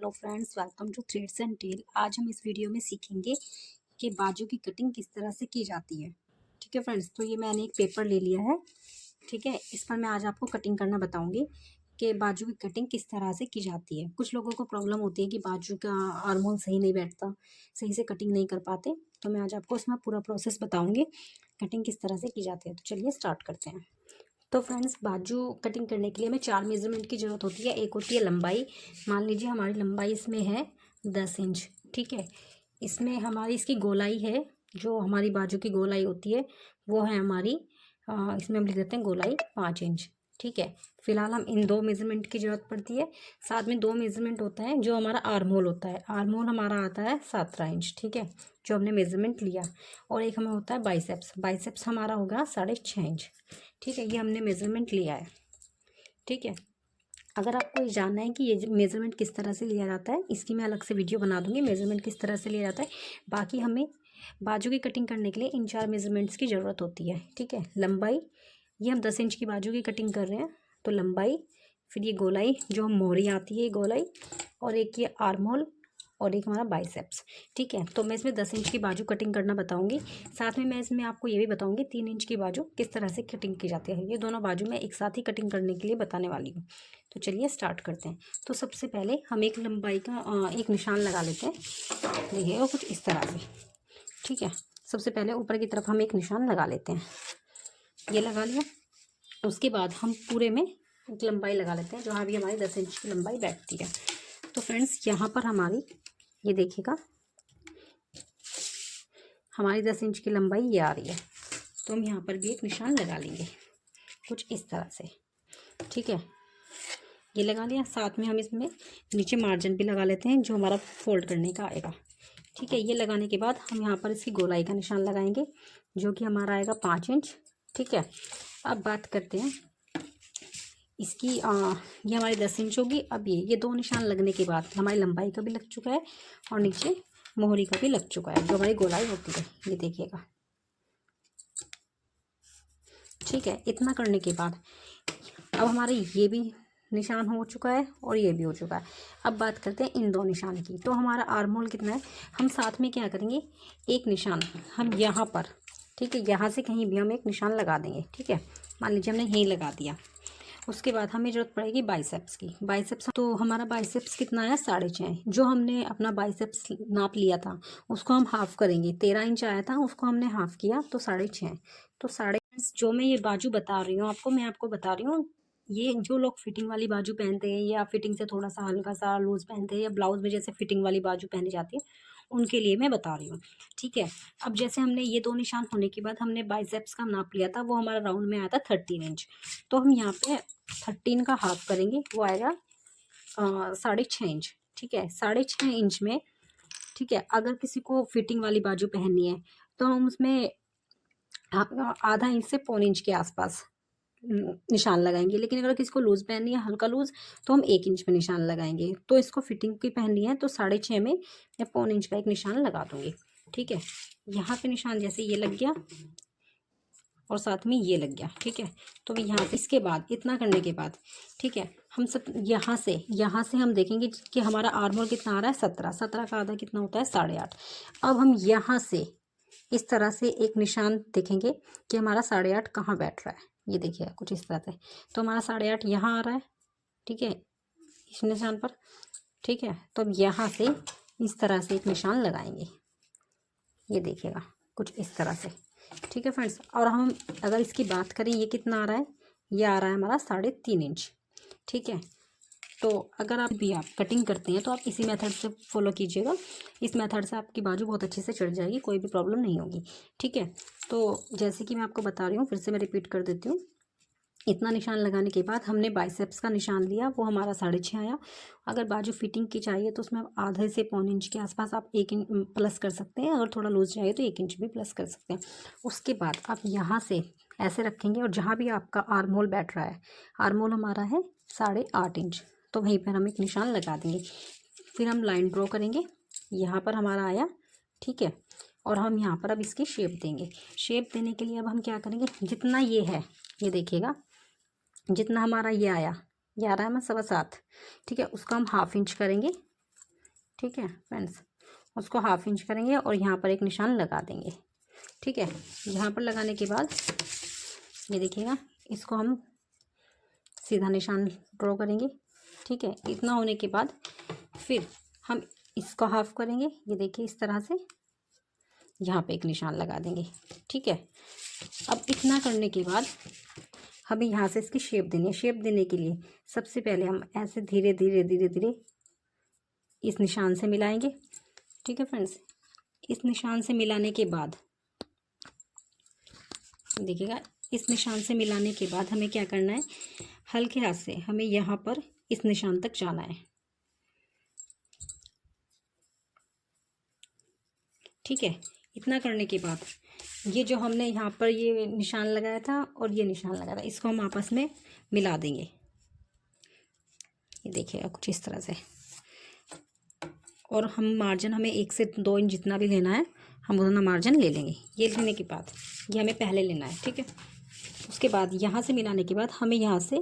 Hello friends, welcome to threads and tale. आज हम इस वीडियो में सीखेंगे कि बाजू की कटिंग किस तरह से की जाती है। ठीक है फ्रेंड्स, तो ये मैंने एक पेपर ले लिया है। ठीक है, इस पर मैं आज आपको कटिंग करना बताऊंगी कि बाजू की कटिंग किस तरह से की जाती है। कुछ लोगों को प्रॉब्लम होती है कि बाजू का आर्मोल सही नहीं बैठता, सही से कटिंग नहीं कर पाते, तो मैं आज आपको इसमें पूरा प्रोसेस बताऊँगी कटिंग किस तरह से की जाती है। तो चलिए स्टार्ट करते हैं। तो फ्रेंड्स, बाजू कटिंग करने के लिए हमें 4 मेज़रमेंट की ज़रूरत होती है। एक होती है लंबाई। मान लीजिए हमारी लंबाई इसमें है 10 इंच। ठीक है, इसमें हमारी इसकी गोलाई है, जो हमारी बाजू की गोलाई होती है वो है हमारी इसमें हम लिख देते हैं गोलाई 5 इंच। ठीक है, फिलहाल हम इन 2 मेज़रमेंट की ज़रूरत पड़ती है। साथ में 2 मेज़रमेंट होता है जो हमारा आर्म होल होता है। आर्म होल हमारा आता है 17 इंच। ठीक है, जो हमने मेज़रमेंट लिया। और एक हमें होता है बाइसेप्स। बाइसेप्स हमारा होगा 6.5 इंच। ठीक है, ये हमने मेज़रमेंट लिया है। ठीक है, अगर आपको ये जानना है कि ये मेज़रमेंट किस तरह से लिया जाता है, इसकी मैं अलग से वीडियो बना दूंगी, मेज़रमेंट किस तरह से लिया जाता है। बाकी हमें बाजू की कटिंग करने के लिए इन 4 मेज़रमेंट्स की ज़रूरत होती है। ठीक है, लंबाई, ये हम 10 इंच की बाजू की कटिंग कर रहे हैं, तो लंबाई, फिर ये गोलाई जो हम मोहरी आती है ये गोलाई, और एक ये आर्म होल, और एक हमारा बाइसेप्स। ठीक है, तो मैं इसमें 10 इंच की बाजू कटिंग करना बताऊंगी। साथ में मैं इसमें आपको ये भी बताऊंगी 3 इंच की बाजू किस तरह से कटिंग की जाती है। ये दोनों बाजू मैं एक साथ ही कटिंग करने के लिए बताने वाली हूँ। तो चलिए स्टार्ट करते हैं। तो सबसे पहले हम एक लंबाई का एक निशान लगा लेते हैं। देखिए वो कुछ इस तरह से। ठीक है, सबसे पहले ऊपर की तरफ हम एक निशान लगा लेते हैं। ये लगा लिया। उसके बाद हम पूरे में एक लंबाई लगा लेते हैं जहाँ भी हमारी 10 इंच की लंबाई बैठती है। तो फ्रेंड्स, यहाँ पर हमारी, ये देखिएगा, हमारी 10 इंच की लंबाई ये आ रही है, तो हम यहाँ पर भी एक निशान लगा लेंगे कुछ इस तरह से। ठीक है, ये लगा लिया। साथ में हम इसमें नीचे मार्जिन भी लगा लेते हैं जो हमारा फोल्ड करने का आएगा। ठीक है, ये लगाने के बाद हम यहाँ पर इसकी गोलाई का निशान लगाएंगे जो कि हमारा आएगा 5 इंच। ठीक है, अब बात करते हैं इसकी ये हमारी 10 इंच होगी। अब ये 2 निशान लगने के बाद हमारी लंबाई का भी लग चुका है और नीचे मोहरी का भी लग चुका है जो हमारी गोलाई होती है, ये देखिएगा। ठीक है, इतना करने के बाद अब हमारे ये भी निशान हो चुका है और ये भी हो चुका है। अब बात करते हैं इन 2 निशान की। तो हमारा आर्म होल कितना है, हम साथ में क्या करेंगे, एक निशान हम यहाँ पर, ठीक है, यहाँ से कहीं भी हम एक निशान लगा देंगे। ठीक है, मान लीजिए हमने यहीं लगा दिया। उसके बाद हमें ज़रूरत पड़ेगी बाइसेप्स की। बाइसेप्स, तो हमारा बाइसेप्स कितना है, 6.5। जो हमने अपना बाइसेप्स नाप लिया था उसको हम हाफ़ करेंगे। 13 इंच आया था, उसको हमने हाफ़ किया तो 6.5। तो साढ़े, जो मैं ये बाजू बता रही हूँ आपको, मैं आपको बता रही हूँ, ये जो लोग फिटिंग वाली बाजू पहनते हैं या फिटिंग से थोड़ा सा हल्का सा लूज़ पहनते हैं या ब्लाउज में जैसे फिटिंग वाली बाजू पहनी जाती है, उनके लिए मैं बता रही हूँ। ठीक है, अब जैसे हमने ये 2 निशान होने के बाद हमने बाइसेप्स का नाप लिया था, वो हमारा राउंड में आया था 13 इंच। तो हम यहाँ पे 13 का हाफ करेंगे, वो आएगा 6.5 इंच। ठीक है, 6.5 इंच में, ठीक है, अगर किसी को फिटिंग वाली बाजू पहननी है तो हम उसमें आधा इंच से पौन इंच के आसपास निशान लगाएंगे। लेकिन अगर किसी को लूज़ पहननी है, हल्का लूज़, तो हम 1 इंच में निशान लगाएंगे। तो इसको फिटिंग की पहननी है तो 6.5 में मैं पौन इंच का एक निशान लगा दूंगी। ठीक है, यहाँ पे निशान जैसे ये लग गया और साथ में ये लग गया। ठीक है, तो यहाँ से इसके बाद इतना करने के बाद, ठीक है, हम सब यहाँ से हम देखेंगे कि हमारा आर्म होल कितना आ रहा है, 17। 17 का आधा कितना होता है, 8.5। अब हम यहाँ से इस तरह से एक निशान देखेंगे कि हमारा 8.5 कहाँ बैठ रहा है। ये देखिएगा कुछ इस तरह से। तो हमारा 8.5 यहाँ आ रहा है। ठीक है, इस निशान पर। ठीक है, तो अब यहाँ से इस तरह से एक निशान लगाएंगे, ये देखिएगा कुछ इस तरह से। ठीक है फ्रेंड्स, और हम अगर इसकी बात करें, ये कितना आ रहा है, ये आ रहा है हमारा 3.5 इंच। ठीक है, तो अगर आप भी आप कटिंग करते हैं तो आप इसी मेथड से फॉलो कीजिएगा। इस मेथड से आपकी बाजू बहुत अच्छे से चढ़ जाएगी, कोई भी प्रॉब्लम नहीं होगी। ठीक है, तो जैसे कि मैं आपको बता रही हूँ, फिर से मैं रिपीट कर देती हूँ। इतना निशान लगाने के बाद हमने बाइसेप्स का निशान लिया, वो हमारा 6.5 आया। अगर बाजू फिटिंग की चाहिए तो उसमें आप आधे से पौन इंच के आसपास आप 1 इंच प्लस कर सकते हैं। अगर थोड़ा लूज चाहिए तो 1 इंच भी प्लस कर सकते हैं। उसके बाद आप यहाँ से ऐसे रखेंगे और जहाँ भी आपका आर्म होल बैठ रहा है, आर्म होल हमारा है 8.5 इंच, तो वहीं पर हम एक निशान लगा देंगे। फिर हम लाइन ड्रॉ करेंगे, यहाँ पर हमारा आया। ठीक है, और हम यहाँ पर अब इसकी शेप देंगे। शेप देने के लिए अब हम क्या करेंगे, जितना ये है, ये देखिएगा, जितना हमारा ये आया, ये आ रहा है हमारा 7.25। ठीक है, उसका हम 1/2 इंच करेंगे ठीक है फ्रेंड्स, उसको हाफ इंच करेंगे और यहाँ पर एक निशान लगा देंगे। ठीक है, यहाँ पर लगाने के बाद ये देखिएगा, इसको हम सीधा निशान ड्रॉ करेंगे। ठीक है, इतना होने के बाद फिर हम इसको हाफ करेंगे। ये देखिए इस तरह से यहाँ पे एक निशान लगा देंगे। ठीक है, अब इतना करने के बाद हमें यहाँ से इसकी शेप देनी है। शेप देने के लिए सबसे पहले हम ऐसे धीरे धीरे धीरे धीरे इस निशान से मिलाएंगे। ठीक है फ्रेंड्स, इस निशान से मिलाने के बाद देखिएगा, इस निशान से मिलाने के बाद हमें क्या करना है, हल्के हाथ से हमें यहाँ पर इस निशान तक जाना है। ठीक है, इतना करने के बाद ये जो हमने यहाँ पर ये निशान लगाया था और ये निशान लगाया था, इसको हम आपस में मिला देंगे। ये देखिएगा कुछ इस तरह से। और हम मार्जिन हमें 1 से 2 इंच जितना भी लेना है, हम उतना मार्जिन ले लेंगे। ये लेने के बाद ये हमें पहले लेना है। ठीक है, उसके बाद यहाँ से मिलाने के बाद हमें यहाँ से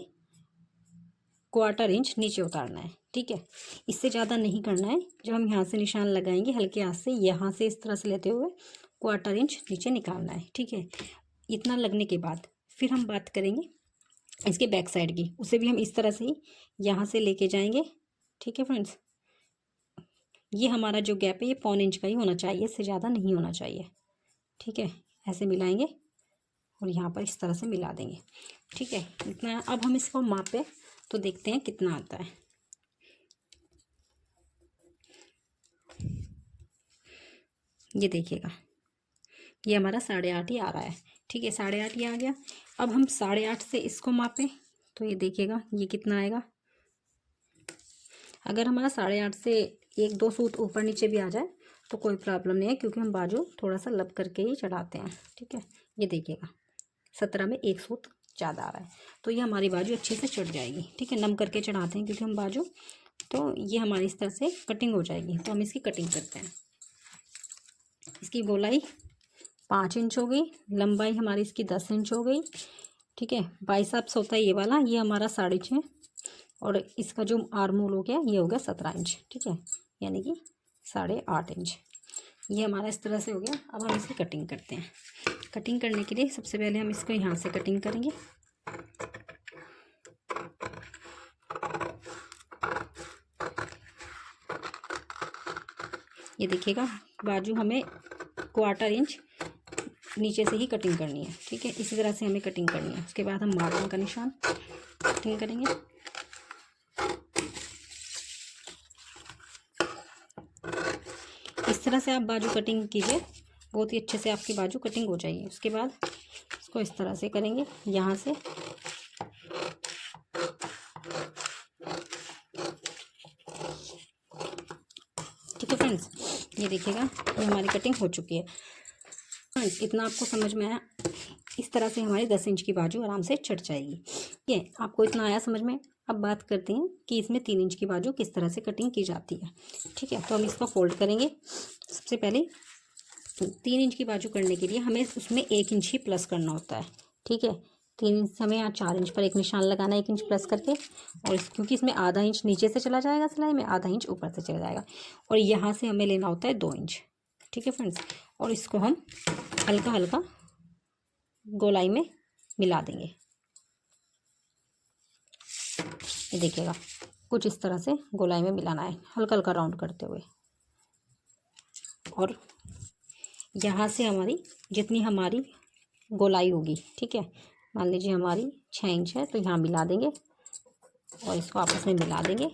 1/4 इंच नीचे उतारना है। ठीक है, इससे ज़्यादा नहीं करना है। जब हम यहाँ से निशान लगाएंगे हल्के हाथ से, यहाँ से इस तरह से लेते हुए 1/4 इंच नीचे निकालना है। ठीक है, इतना लगने के बाद फिर हम बात करेंगे इसके बैक साइड की। उसे भी हम इस तरह से ही यहाँ से लेके जाएंगे। ठीक है फ्रेंड्स, ये हमारा जो गैप है ये 1/4 इंच का ही होना चाहिए, इससे ज़्यादा नहीं होना चाहिए। ठीक है, ऐसे मिलाएंगे और यहाँ पर इस तरह से मिला देंगे। ठीक है, इतना। अब हम इसको मापे तो देखते हैं कितना आता है। ये देखिएगा, ये हमारा 8.5 ही आ रहा है। ठीक है, 8.5 ही आ गया। अब हम 8.5 से इसको मापें तो ये देखिएगा ये कितना आएगा। अगर हमारा 8.5 से 1-2 सूत ऊपर नीचे भी आ जाए तो कोई प्रॉब्लम नहीं है, क्योंकि हम बाजू थोड़ा सा लब करके ही चढ़ाते हैं। ठीक है, ये देखिएगा 17 में 1 सूत ज़्यादा आ रहा है, तो ये हमारी बाजू अच्छे से चढ़ जाएगी। ठीक है, नम करके चढ़ाते हैं क्योंकि हम बाजू, तो ये हमारी इस तरह से कटिंग हो जाएगी। तो हम इसकी कटिंग करते हैं। इसकी गोलाई 5 इंच हो गई, लंबाई हमारी इसकी 10 इंच हो गई। ठीक है, बाइसेप्स होता है ये वाला, ये हमारा 6.5, और इसका जो आर्मोल हो गया ये हो गया 17 इंच। ठीक है, यानी कि 8.5 इंच। ये हमारा इस तरह से हो गया। अब हम इसकी कटिंग करते हैं। कटिंग करने के लिए सबसे पहले हम इसको यहाँ से कटिंग करेंगे। ये देखिएगा, बाजू हमें 1/4 इंच नीचे से ही कटिंग करनी है। ठीक है, इसी तरह से हमें कटिंग करनी है। उसके बाद हम मार्जिन का निशान कटिंग करेंगे। इस तरह से आप बाजू कटिंग कीजिए, बहुत ही अच्छे से आपकी बाजू कटिंग हो जाएगी। उसके बाद इसको इस तरह से करेंगे यहाँ से। ठीक है फ्रेंड्स, ये देखिएगा ये हमारी कटिंग हो चुकी है। फ्रेंड्स, इतना आपको समझ में आया? इस तरह से हमारी 10 इंच की बाजू आराम से चढ़ जाएगी। ये आपको इतना आया समझ में? अब बात करते हैं कि इसमें 3 इंच की बाजू किस तरह से कटिंग की जाती है। ठीक है, तो हम इसको फोल्ड करेंगे। सबसे पहले 3 इंच की बाजू करने के लिए हमें उसमें 1 इंच ही प्लस करना होता है। ठीक है, 3 इंच से हमें यहाँ 4 इंच पर एक निशान लगाना है, 1 इंच प्लस करके। और क्योंकि इसमें आधा इंच नीचे से चला जाएगा सिलाई में, आधा इंच ऊपर से चला जाएगा। और यहाँ से हमें लेना होता है 2 इंच। ठीक है फ्रेंड्स, और इसको हम हल्का हल्का गोलाई में मिला देंगे। ये देखिएगा कुछ इस तरह से गोलाई में मिलाना है, हल्का हल्का राउंड करते हुए। और यहाँ से हमारी जितनी हमारी गोलाई होगी, ठीक है, मान लीजिए हमारी 6 इंच है, तो यहाँ मिला देंगे और इसको आपस में मिला देंगे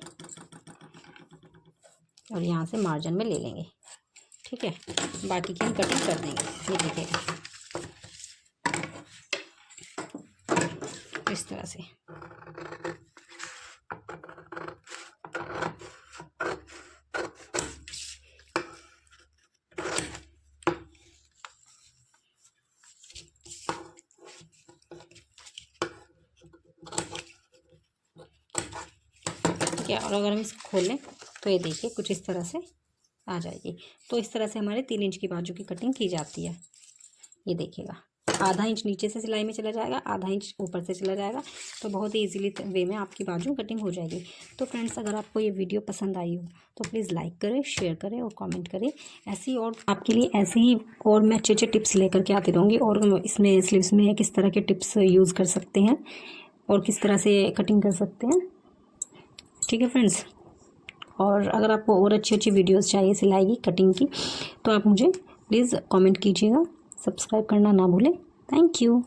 और यहाँ से मार्जिन में ले लेंगे। ठीक है, बाकी की हम कटिंग कर देंगे। ये देखिएगा इस तरह से। ठीक है, और अगर हम इसको खोल लें तो ये देखिए कुछ इस तरह से आ जाएगी। तो इस तरह से हमारे 3 इंच की बाजू की कटिंग की जाती है। ये देखिएगा आधा इंच नीचे से सिलाई में चला जाएगा, आधा इंच ऊपर से चला जाएगा। तो बहुत ही ईजीली वे में आपकी बाजू कटिंग हो जाएगी। तो फ्रेंड्स, अगर आपको ये वीडियो पसंद आई हो तो प्लीज़ लाइक करें, शेयर करें और कमेंट करें। ऐसी और आपके लिए ऐसे ही और मैं अच्छे अच्छे टिप्स लेकर के आती रहूँगी। और इसमें स्लीव्स में किस तरह के टिप्स यूज़ कर सकते हैं और किस तरह से कटिंग कर सकते हैं। ठीक है फ्रेंड्स, और अगर आपको और अच्छी अच्छी वीडियोस चाहिए सिलाई की, कटिंग की, तो आप मुझे प्लीज़ कमेंट कीजिएगा। सब्सक्राइब करना ना भूलें। Thank you.